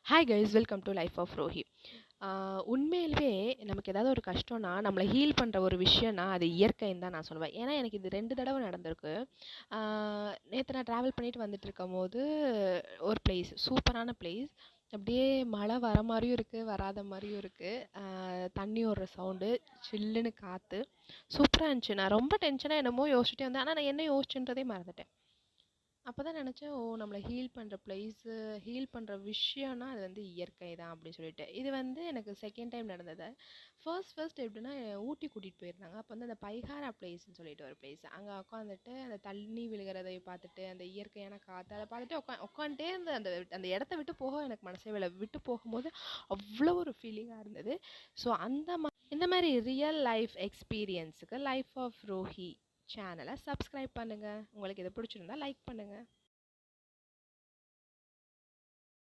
Hi guys, welcome to life of Rohi. உண்மையிலேயே நமக்கு ஏதாவது ஒரு கஷ்டம்னா நம்மளை ஹீல் பண்ணுற ஒரு விஷயம்னா அது இயற்கைன்னு தான் நான் சொல்லுவேன். ஏன்னா எனக்கு இது 2 தடவை நடந்திருக்கு. நேற்று நான் ட்ராவல் பண்ணிட்டு வந்துட்டு இருக்கும்போது ஒரு பிளேஸ், சூப்பரான பிளேஸ். அப்படியே மழை வர மாதிரியும் இருக்குது, வராத மாதிரியும் இருக்குது. தண்ணி ஓடுற சவுண்டு, சில்லுன்னு காற்று, சூப்பராக இருந்துச்சு. நான் ரொம்ப டென்ஷனாக என்னமோ யோசிச்சுட்டே வந்தேன். ஆனால் நான் என்ன யோசிச்சுன்றதே மறந்துட்டேன். அப்போ தான் நினச்சேன், ஓ, நம்மளை ஹீல் பண்ணுற ப்ளேஸு, ஹீல் பண்ணுற விஷயம்னா அது வந்து இயற்கை தான் அப்படின்னு சொல்லிட்டு. இது வந்து எனக்கு செகண்ட் டைம் நடந்தது. ஃபர்ஸ்ட் எப்படின்னா, ஊட்டி கூட்டிகிட்டு போயிருந்தாங்க. அப்போ வந்து அந்த பைகாரா பிளேஸ்ன்னு சொல்லிட்டு ஒரு பிளேஸ், அங்கே உட்காந்துட்டு அந்த தண்ணி விழுகிறதை பார்த்துட்டு, அந்த இயற்கையான காற்று அதை பார்த்துட்டு உட்காந்துட்டே இருந்த அந்த அந்த இடத்த விட்டு போக எனக்கு மனசே இல்லை. விட்டு போகும்போது அவ்வளோ ஒரு ஃபீலிங்காக இருந்தது. ஸோ இந்த மாதிரி ரியல் லைஃப் எக்ஸ்பீரியன்ஸுக்கு லைஃப் ஆஃப் ரோஹி சேனலை சப்ஸ்கிரைப் பண்ணுங்கள். உங்களுக்கு இதை பிடிச்சிருந்தா லைக் பண்ணுங்கள்.